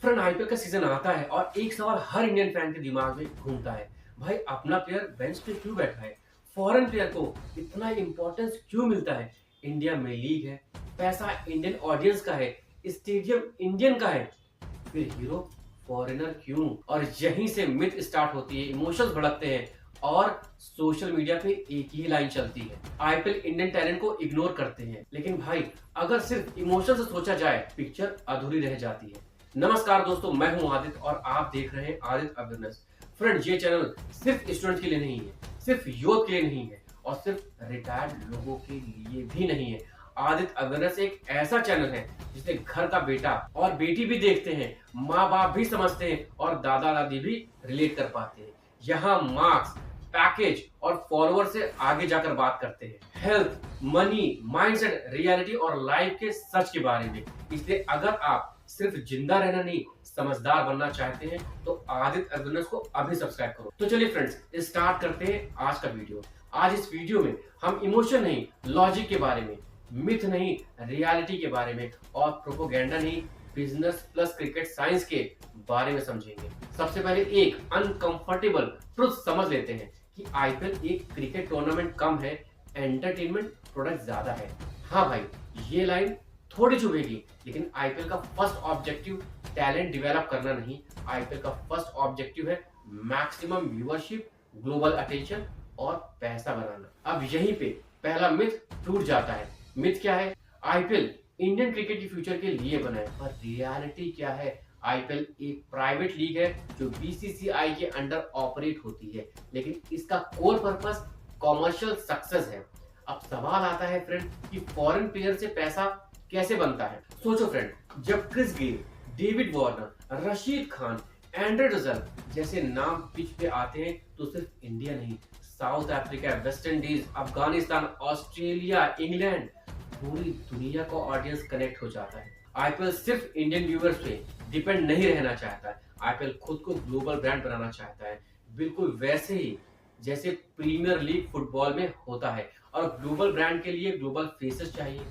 Friend, IPL का season आता है और एक सवाल हर इंडियन फैन के दिमाग में घूमता है। भाई, अपना प्लेयर बेंच पे क्यों बैठा है? फॉरेन प्लेयर को इतना इंपॉर्टेंस क्यों मिलता है? इंडिया में लीग है, पैसा इंडियन ऑडियंस का है, स्टेडियम इंडियन का है, फिर हीरो फॉरेनर क्यों? और यहीं से मिथ स्टार्ट होती है, इमोशंस भड़कते हैं और सोशल मीडिया पे एक ही लाइन चलती है, आईपीएल इंडियन टैलेंट को इग्नोर करते हैं। लेकिन भाई, अगर सिर्फ इमोशन से सोचा जाए, पिक्चर अधूरी रह जाती है। नमस्कार दोस्तों, मैं हूं आदित्य और आप देख रहे हैं आदित्य अवेयरनेस। फ्रेंड, ये चैनल सिर्फ स्टूडेंट के लिए नहीं है, सिर्फ यूथ के लिए नहीं है और सिर्फ रिटायर्ड लोगों के लिए भी नहीं है। आदित्य अवेयरनेस एक ऐसा चैनल है जिसे घर का बेटा और बेटी भी देखते हैं, माँ बाप भी समझते हैं और दादा दादी भी रिलेट कर पाते हैं। यहाँ मार्क्स, पैकेज और फॉलोअर से आगे जाकर बात करते हैं हेल्थ, मनी, माइंडसेट, रियलिटी और लाइफ के सच के बारे में। इसलिए अगर आप सिर्फ जिंदा रहना नहीं, समझदार बनना चाहते हैं तो आदित्य अवेयरनेस को अभी सब्सक्राइब करो। तो चलिए फ्रेंड्स, स्टार्ट करते हैं आज का वीडियो। आज इस वीडियो में हम इमोशन नहीं, लॉजिक के बारे में, मिथ नहीं, रियलिटी के बारे में और प्रोपोगेंडा नहीं, बिजनेस प्लस क्रिकेट साइंस के बारे में समझेंगे। सबसे पहले एक अनकंफर्टेबल ट्रुथ समझ लेते हैं कि आईपीएल एक क्रिकेट टूर्नामेंट कम है, एंटरटेनमेंट प्रोडक्ट ज्यादा है। हाँ भाई, ये लाइन थोड़ी चुभेगी, लेकिन आईपीएल का फर्स्ट ऑब्जेक्टिव टैलेंट डेवलप करना नहीं, आईपीएल का फर्स्ट ऑब्जेक्टिव है मैक्सिमम व्यूअरशिप, ग्लोबल अटेंशन और पैसा बनाना। अब यहीं पे पहला मिथ टूट जाता है। मिथ क्या है? आईपीएल इंडियन क्रिकेट के फ्यूचर के लिए बना है, पर रियलिटी क्या है? आईपीएल एक प्राइवेट लीग है जो बीसीसीआई के अंडर ऑपरेट होती है, लेकिन इसका कोर पर्पस कॉमर्शियल सक्सेस है। अब सवाल आता है फ्रेंड कि फॉरेन प्लेयर से पैसा कैसे बनता है? सोचो फ्रेंड, जब Chris Gayle, David Warner, Rashid Khan, Andre Russell जैसे नाम पिच पे आते हैं तो सिर्फ इंडिया नहीं, south Africa, West Indies, Afghanistan, Australia, England, पूरी दुनिया का ऑडियंस कनेक्ट हो जाता है। आईपीएल सिर्फ इंडियन व्यूअर्स पे डिपेंड नहीं रहना चाहता है, आईपीएल खुद को ग्लोबल ब्रांड बनाना चाहता है, बिल्कुल वैसे ही जैसे प्रीमियर लीग फुटबॉल में होता है। और ग्लोबल ब्रांड के लिए ग्लोबल फेसेस चाहिए।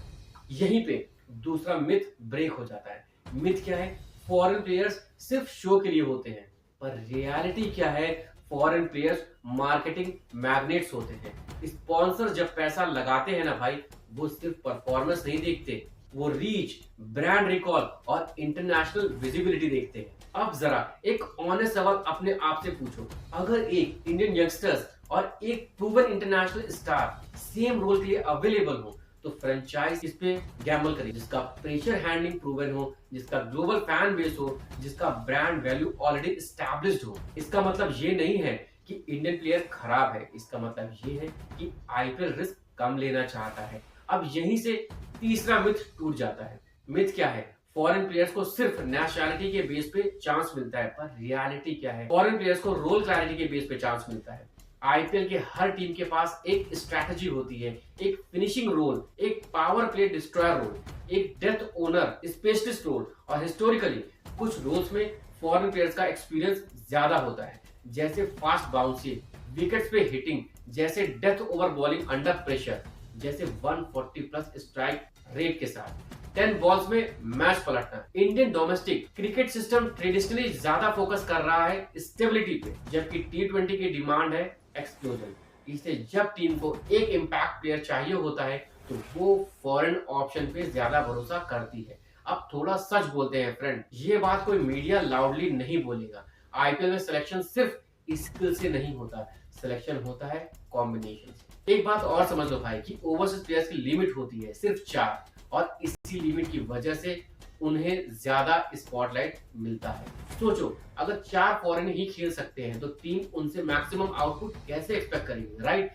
यहीं पे दूसरा मिथ ब्रेक हो जाता है। मिथ क्या है? फॉरेन प्लेयर्स सिर्फ शो के लिए होते हैं, पर रियलिटी क्या है? फॉरेन प्लेयर्स मार्केटिंग मैग्नेट्स होते हैं। स्पॉन्सर जब पैसा लगाते हैं ना भाई, वो सिर्फ परफॉर्मेंस नहीं देखते, वो रीच, ब्रांड रिकॉल और इंटरनेशनल विजिबिलिटी देखते हैं। अब जरा एक ऑनेस्ट सवाल अपने आप से पूछो, अगर एक इंडियन यंगस्टर्स और एक proven international star same role के लिए अवेलेबल हो तो फ्रेंचाइज इस पे गैम्बल करे, जिसका प्रेशर हैंडलिंग प्रूवन हो, जिसका ग्लोबल फैन बेस हो, जिसका ब्रांड वैल्यू ऑलरेडी एस्टैब्लिश्ड हो। इसका मतलब ये नहीं है कि इंडियन प्लेयर खराब है, इसका मतलब ये है कि आईपीएल रिस्क कम लेना चाहता है। अब यहीं से तीसरा मिथ टूट जाता है। मिथ क्या है? फॉरेन प्लेयर्स को सिर्फ नेशनैलिटी के बेस पे चांस मिलता है, पर रियलिटी क्या है? फॉरेन प्लेयर्स को रोल क्लैरिटी के बेस पे चांस मिलता है। आईपीएल के हर टीम के पास एक स्ट्रैटेजी होती है, एक फिनिशिंग रोल, एक पावर प्ले डिस्ट्रॉयर रोल, एक डेथ ओनर स्पेशलिस्ट रोल और हिस्टोरिकली कुछ रोल्स में फॉरेन प्लेयर्स का एक्सपीरियंस ज्यादा होता है, जैसे फास्ट बाउंसिंग, विकेट्स पे हिटिंग, जैसे death over bowling under pressure, जैसे 140 प्लस स्ट्राइक रेट के साथ 10 बॉल्स में मैच पलटना। Indian domestic cricket system traditionally ज्यादा फोकस कर रहा है स्टेबिलिटी पे, जबकि टी20 की डिमांड है एक्सप्लोजन। इसलिए जब टीम को एक इम्पैक्ट प्लेयर चाहिए होता है तो वो फॉरेन ऑप्शन पे ज्यादा भरोसा करती है। अब थोड़ा सच बोलते हैं फ्रेंड, ये बात कोई मीडिया लाउडली नहीं बोलेगा। आईपीएल में सिलेक्शन सिर्फ स्किल से नहीं होता, सिलेक्शन होता है कॉम्बिनेशन से। एक बात और समझ लो भाई कि ओवरसीज प्लेयर्स की लिमिट होती है सिर्फ 4, और इसी लिमिट की वजह से उन्हें ज्यादा स्पॉटलाइट मिलता है। सोचो, अगर 4 फॉरेन ही खेल सकते हैं तो टीम उनसे मैक्सिमम आउटपुट कैसे एक्सपेक्ट करेगी, राइट?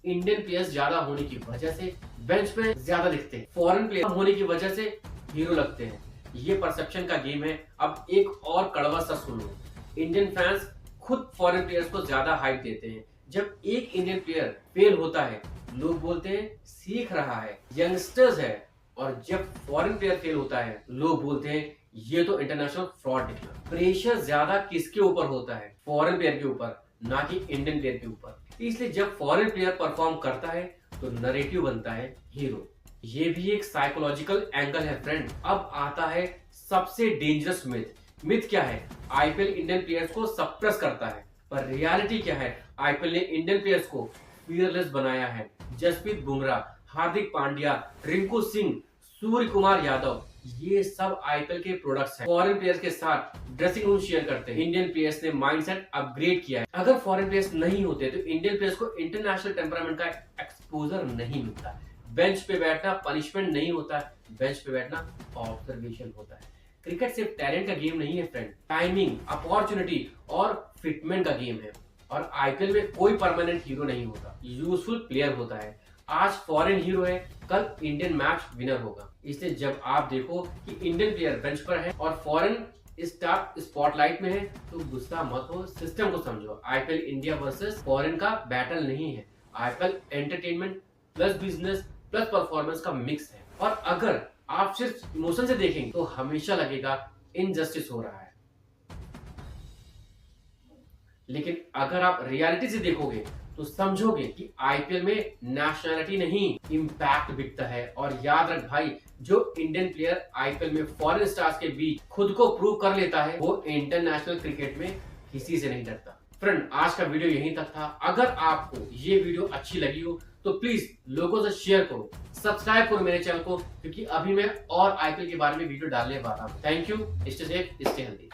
इंडियन प्लेयर्स ज्यादा होने की वजह से बेंच पे ज्यादा दिखते हैं, फॉरेन प्लेयर होने की वजह से हीरो लगते हैं। ये परसेप्शन का गेम है। अब एक और कड़वा सा सुनो, इंडियन फैंस खुद फॉरेन प्लेयर्स को ज्यादा हाइप देते हैं। जब एक इंडियन प्लेयर फेल होता है, लोग बोलते हैं सीख रहा है, यंगस्टर्स है, और जब फॉरेन प्लेयर फेल होता है, लोग बोलते हैं ये तो इंटरनेशनल फ्रॉड निकला। प्रेशर ज्यादा किसके ऊपर होता है? फॉरेन प्लेयर के ऊपर, ना कि इंडियन प्लेयर के ऊपर। इसलिए जब फॉरेन प्लेयर परफॉर्म करता है तो नरेटिव बनता है हीरो। ये भी एक साइकोलॉजिकल एंगल है फ्रेंड। अब आता है सबसे डेंजरस मिथ मिथ क्या है? आईपीएल इंडियन प्लेयर्स को सप्रेस करता है, पर रियलिटी क्या है? आईपीएल ने इंडियन प्लेयर्स को फियरलेस बनाया है। जसप्रीत बुमराह, हार्दिक पांड्या, रिंकू सिंह, सूर्य कुमार यादव, ये सब आईपीएल के प्रोडक्ट्स हैं। फॉरेन प्लेयर्स के साथ ड्रेसिंग रूम शेयर करते हैं। इंडियन प्लेयर्स ने माइंडसेट अपग्रेड किया है। अगर फॉरेन प्लेयर्स नहीं होते तो इंडियन प्लेयर्स को इंटरनेशनल टेम्परामेंट का एक्सपोजर नहीं मिलता। बेंच पे बैठना पनिशमेंट नहीं होता, बेंच पे बैठना ऑब्जर्वेशन होता है। क्रिकेट सिर्फ टैलेंट का गेम नहीं है फ्रेंड, टाइमिंग, अपॉर्चुनिटी और फिटमेंट का गेम है। और आईपीएल में कोई परमानेंट हीरो नहीं होता, यूजफुल प्लेयर होता है। आज फॉरेन हीरो है, कल इंडियन मैच विनर होगा। इसलिए जब आप देखो कि इंडियन प्लेयर बेंच पर है और फॉरेन स्टार स्पॉटलाइट में है तो गुस्सा मत हो, सिस्टम को समझो। आईपीएल इंडिया वर्सेस फॉरेन का बैटल नहीं है, IPL entertainment plus business plus performance का मिक्स है। और अगर आप सिर्फ इमोशन से देखेंगे तो हमेशा लगेगा इनजस्टिस हो रहा है, लेकिन अगर आप रियलिटी से देखोगे तो समझोगे कि आईपीएल में नेशनैलिटी नहीं, इम्पैक्ट बिकता है। और याद रख भाई, जो इंडियन प्लेयर आईपीएल में फॉरेन स्टार्स के बीच खुद को प्रूव कर लेता है वो इंटरनेशनल क्रिकेट में किसी से नहीं डरता। फ्रेंड, आज का वीडियो यहीं तक था। अगर आपको ये वीडियो अच्छी लगी हो तो प्लीज लोगों से शेयर करो, सब्सक्राइब करो मेरे चैनल को, क्योंकि अभी मैं और आईपीएल के बारे में वीडियो डालने वाला हूँ। Thank you, stay safe, stay healthy.